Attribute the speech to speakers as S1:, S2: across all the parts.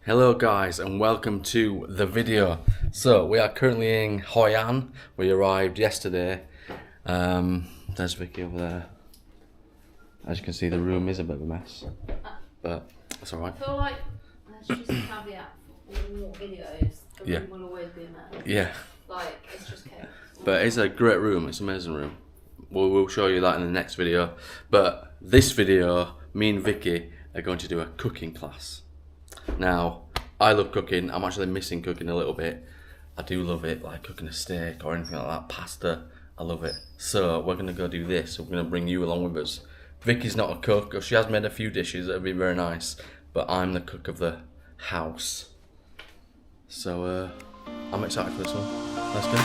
S1: Hello guys and welcome to the video. So we are currently in Hoi An. We arrived yesterday. There's Vicky over there. As you can see, the room is a bit of a mess, but that's alright.
S2: I feel like that's just a caveat for all videos. The room will always be a mess.
S1: Yeah.
S2: Like, it's just chaos.
S1: But it's a great room, it's an amazing room. We'll show you that in the next video. But this video, me and Vicky are going to do a cooking class. Now, I love cooking. I'm actually missing cooking a little bit. I do love it, like cooking a steak or anything like that, pasta. I love it. So we're gonna go do this. We're gonna bring you along with us. Vicky's not a cook, or she has made a few dishes that have been very nice, but I'm the cook of the house. So I'm excited for this one. Let's go.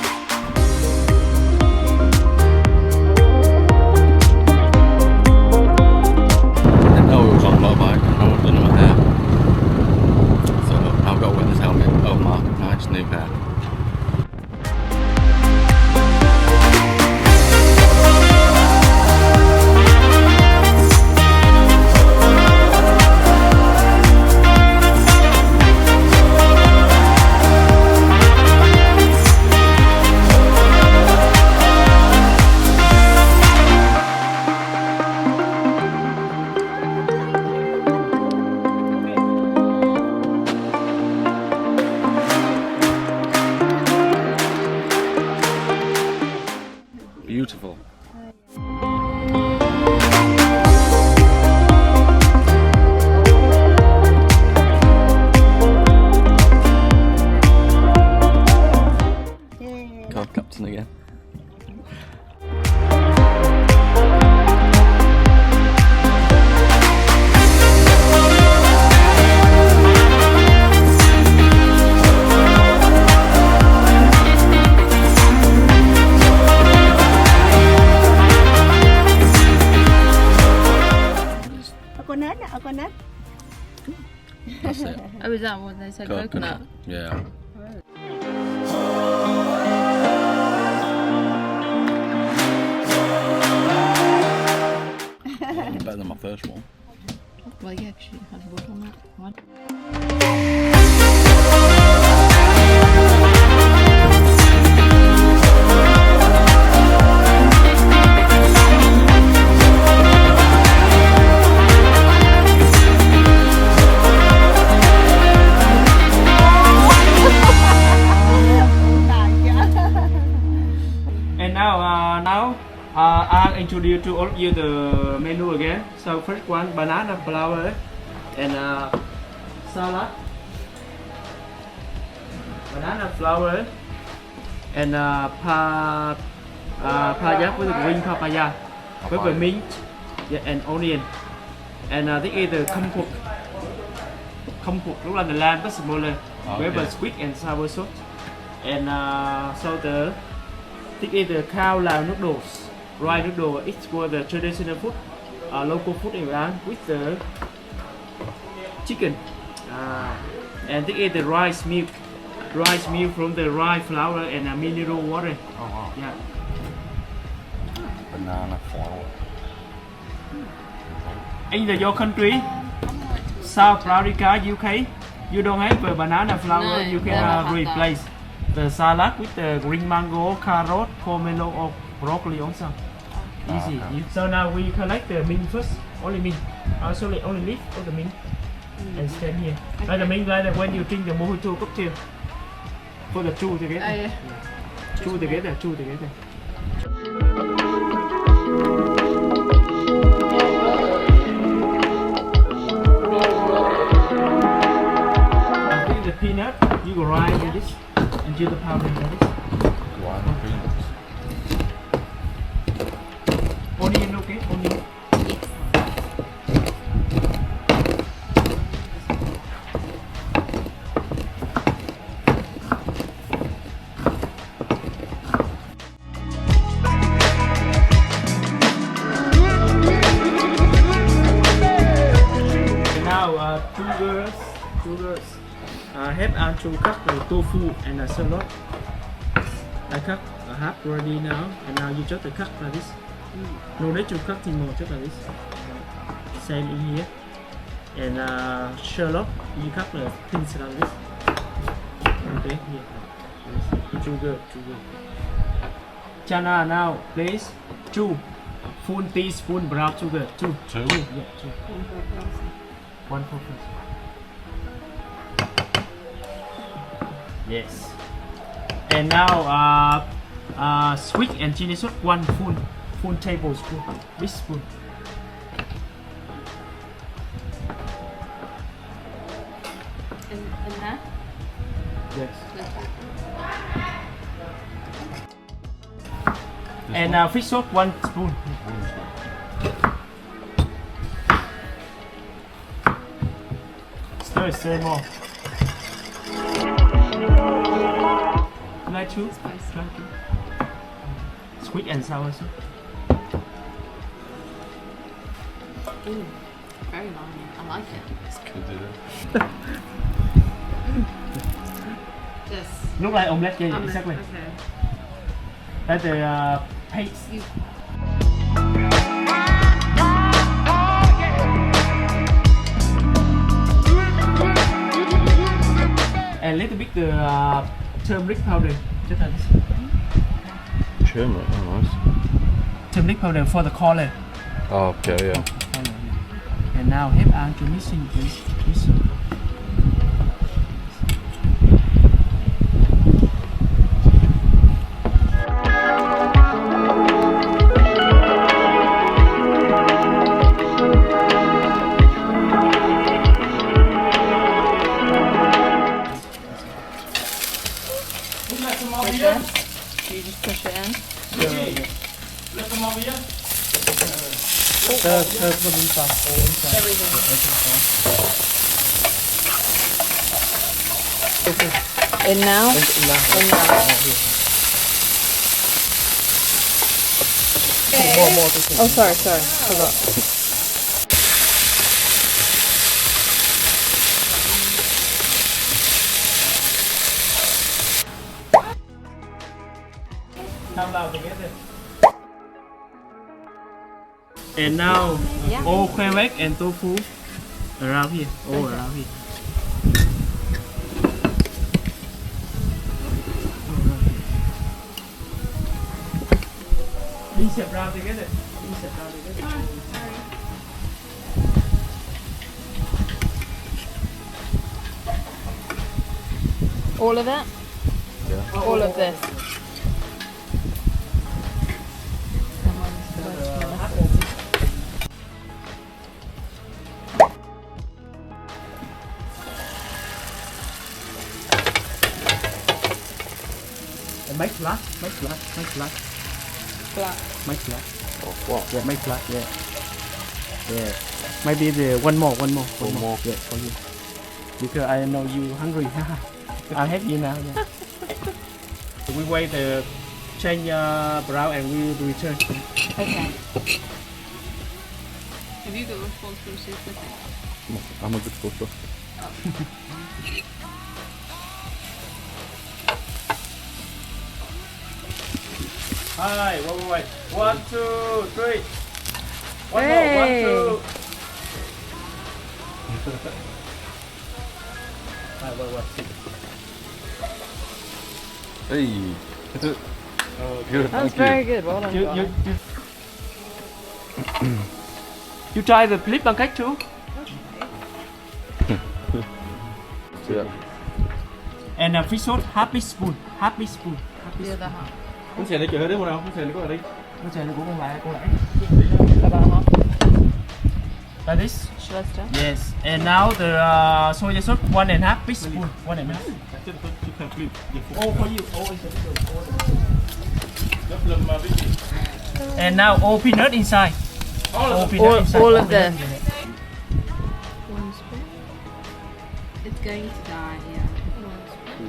S1: New pair. Beautiful. God, Captain again.
S3: Coconut.
S1: That's it.
S2: Oh, is that what they said? Coconut?
S1: Yeah. Better than my first one.
S2: Well, yeah, because you had wood on that one.
S4: I'll introduce to all of you the menu again. So first one, banana flour and salad. Banana flour and papaya with the green papaya with the mint and onion. And this is the comfort lúc là the lamb vegetable with the sweet and sour sauce. And so this is the cow lao noodles. Rice noodle, it's for the traditional food, local food in Iran with the chicken. And this is the rice milk from the rice flour and mineral water.
S1: Oh wow.
S4: Yeah.
S1: Banana flour.
S4: In your country, South Africa, UK, you don't have a banana flour.
S2: No,
S4: you
S2: never
S4: can
S2: had
S4: replace the salad with the green mango, carrot, pomelo, or broccoli also. Easy.
S1: Okay.
S4: So now we collect the mint first. Only mint. Sorry, only leaf of the mint. And stand here. Like the mint, like when you drink the mojito cocktail. For the two together.
S2: Oh, yeah.
S4: Two together. I think the peanut, you go right with this. And do the powder with this.
S1: Peanuts.
S4: Onion, okay? Onion. And now two girls help to cut the tofu and the salad. I cut a half already now, and now you just cut like this. No need to cut anymore, just like this. Same in here. And Sherlock, you cut the things like this. Okay, here. Sugar. Chana now, please. 2 full teaspoon brown sugar. 2. Yeah, 2. 1 for first. Yes. And now sweet and chili sauce 1 full tablespoon. This spoon.
S2: And that?
S4: Yes.
S2: That's
S4: And fish sauce 1 spoon. Stir more. Like 2? Sweet and sour sauce.
S2: Ooh, very long. I like it.
S1: It's good, isn't it?
S2: Yes.
S4: Look like omelette, yeah, exactly.
S2: Okay.
S4: That's the paste. And little bit the turmeric powder. Just like this.
S1: Turmeric, oh nice.
S4: Turmeric powder for the color.
S1: Oh, okay, yeah.
S4: And now help An to mixing this.
S2: You just push it in. Everything. In now? In now. Oh, sorry. Forgot.
S4: And now
S2: Yeah.
S4: all Pancake and tofu around here. All around here. These are brown together.
S2: All of it?
S1: Yeah.
S2: All of this.
S4: And make flat.
S2: Black.
S4: Make flat.
S1: Oh, what?
S4: Yeah, make flat. Yeah. Maybe the one more.
S1: One more.
S4: Yeah, for you. Because I know you hungry. I'll help you now. Yeah. We wait the change brown and we will return.
S2: Okay. Have you got responsibility for cooking?
S1: I'm a good cooker.
S4: Hi, wait. 1, 2, 3. One
S2: Hey.
S4: more, 1, 2. Wait.
S1: Hey. Good,
S2: That was
S1: thank
S2: very
S1: you.
S2: good. Well done.
S4: You try the flip pancake too?
S1: Yeah.
S4: And fish sauce half teaspoon.
S2: The other half.
S4: Con xèo này chở đấy một nào, con xèo này có ở đây. Con xèo này của con lại.
S2: The other half.
S4: Like this?
S2: Should I stir?
S4: Yes. And now the soy sauce 1.5 teaspoon. 1.5. Oh, for you. Oh, and now all peanut inside. All peanut inside.
S2: All of this. One spoon. It's going to die, yeah.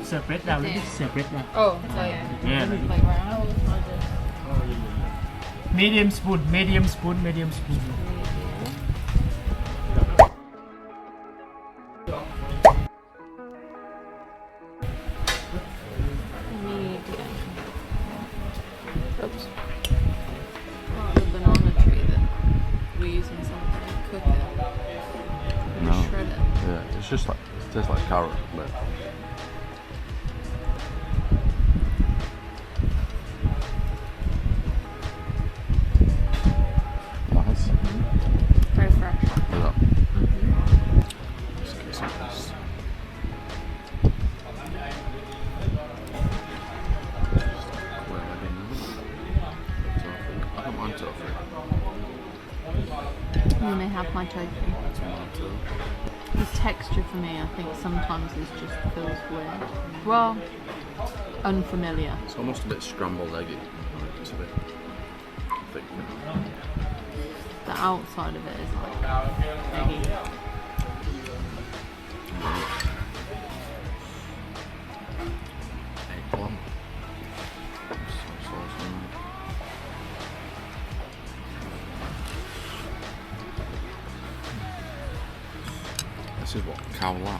S4: Separate down, little bit. Separate down.
S2: Oh, like,
S4: Yeah.
S2: like round?
S4: Medium spoon.
S2: Oops. Oh, the banana tree that we're using something to cook it.
S1: No. Yeah, it's just like, it tastes like carrot, but nice.
S2: Very fresh.
S1: Look at that. Let's get some of this. I don't mind tofu.
S2: You may have my tofu.
S1: Tomato.
S2: This texture for me, I think sometimes is just feels weird. Well, unfamiliar.
S1: It's almost a bit scrambled eggy. It's a bit thick.
S2: The outside of it is like eggy.
S1: Eggplant. Soy sauce in there. This is what? Cow lau?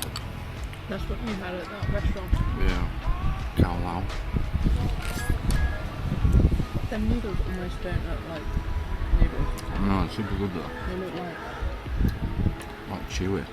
S2: That's what you had at that restaurant.
S1: Yeah. Cow lau.
S2: The noodles almost don't look like noodles.
S1: No, it's super good though.
S2: They look like
S1: Like chewy.